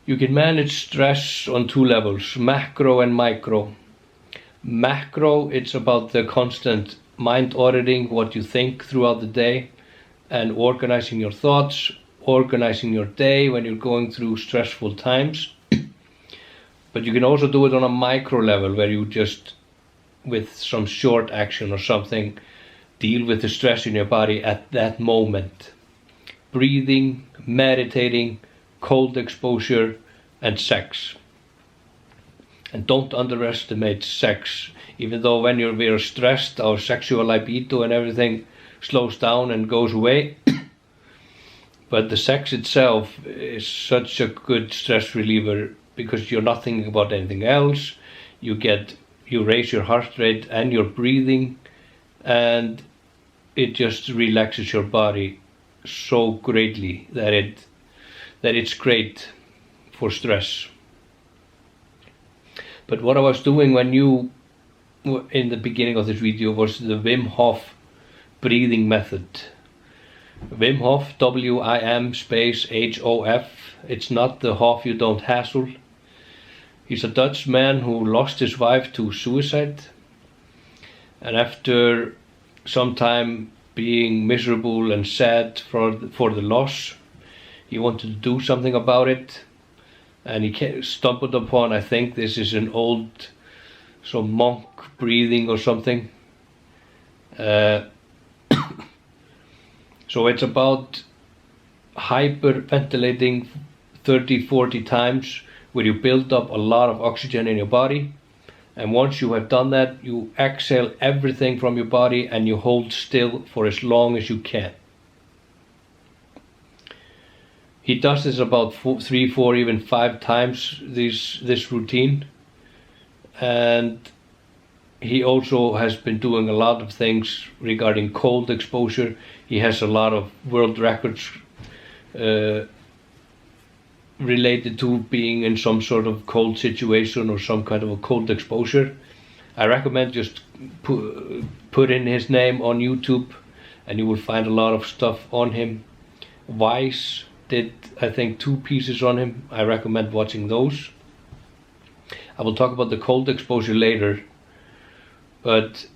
You can manage stress on two levels, macro and micro. Macro, it's about the constant mind auditing, what you think throughout the day, and organizing your thoughts, organizing your day when you're going through stressful times. But you can also do it on a micro level, where you just, with some short action or something, deal with the stress in your body at that moment. Breathing, meditating, cold exposure, and sex. And don't underestimate sex. Even though when we're stressed, our sexual libido and everything slows down and goes away. But the sex itself is such a good stress reliever, because you're not thinking about anything else. You raise your heart rate and your breathing, and it just relaxes your body so greatly that it's great for stress. But what I was doing in the beginning of this video was the Wim Hof breathing method. Wim Hof, W-I-M space H-O-F. It's not the Hof you don't hassle. He's a Dutch man who lost his wife to suicide. And after some time being miserable and sad for the loss, he wanted to do something about it. And he stumbled upon, I think this is an old monk breathing or something. So it's about hyperventilating 30-40 times, where you build up a lot of oxygen in your body. And once you have done that, you exhale everything from your body and you hold still for as long as you can. He does this about 3, 4, even 5 times, this routine. And he also has been doing a lot of things regarding cold exposure. He has a lot of world records related to being in some sort of cold situation or some kind of a cold exposure. I recommend just put in his name on YouTube and you will find a lot of stuff on him. Vice did, I think, 2 pieces on him. I recommend watching those. I will talk about the cold exposure later, but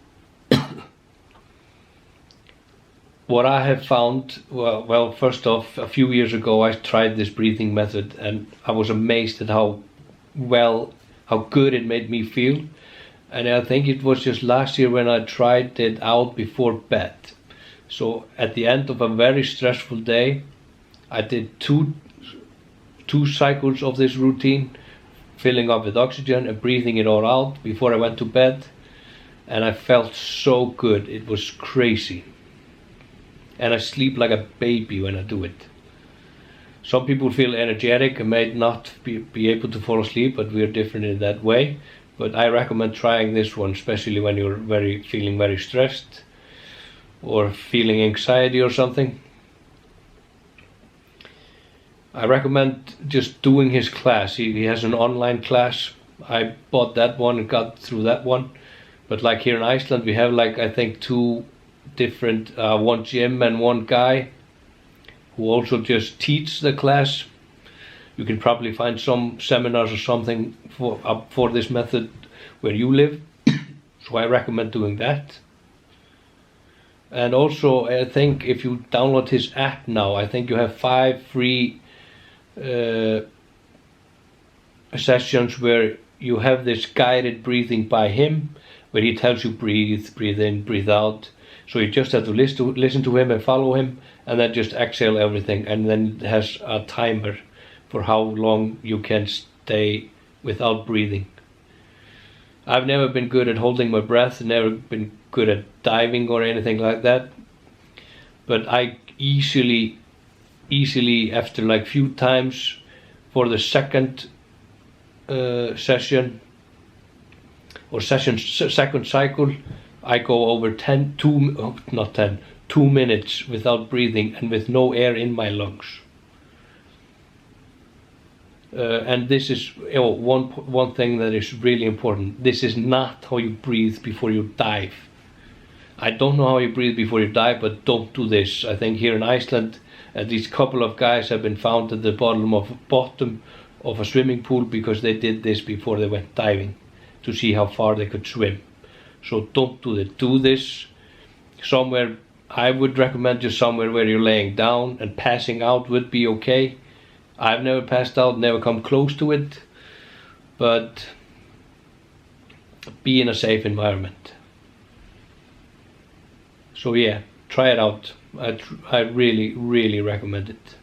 what I have found, well, first off, a few years ago I tried this breathing method and I was amazed at how good it made me feel. And I think it was just last year when I tried it out before bed. So at the end of a very stressful day, I did two cycles of this routine, filling up with oxygen and breathing it all out before I went to bed. And I felt so good, it was crazy. And I sleep like a baby when I do it. Some people feel energetic and may not be able to fall asleep, but we are different in that way. But I recommend trying this one, especially when you're feeling very stressed or feeling anxiety or something. I recommend just doing his class. He has an online class. I bought that one and got through that one. But like here in Iceland, we have like, I think, 2 different, one gym and one guy who also just teach the class. You can probably find some seminars or something for this method where you live. So I recommend doing that. And also, I think if you download his app now, I think you have 5 free sessions where you have this guided breathing by him, where he tells you breathe in, breathe out. So you just have to listen to him and follow him, and then just exhale everything. And then it has a timer for how long you can stay without breathing. I've never been good at holding my breath, never been good at diving or anything like that. But I easily after like few times for the second session or second cycle, I go over 2 minutes without breathing and with no air in my lungs. And this is one thing that is really important. This is not how you breathe before you dive. I don't know how you breathe before you dive, but don't do this. I think here in Iceland, these couple of guys have been found at the bottom of a swimming pool because they did this before they went diving to see how far they could swim. So don't do it. Do this somewhere. I would recommend you somewhere where you're laying down, and passing out would be okay. I've never passed out, never come close to it, but be in a safe environment. So yeah, try it out. I really, really recommend it.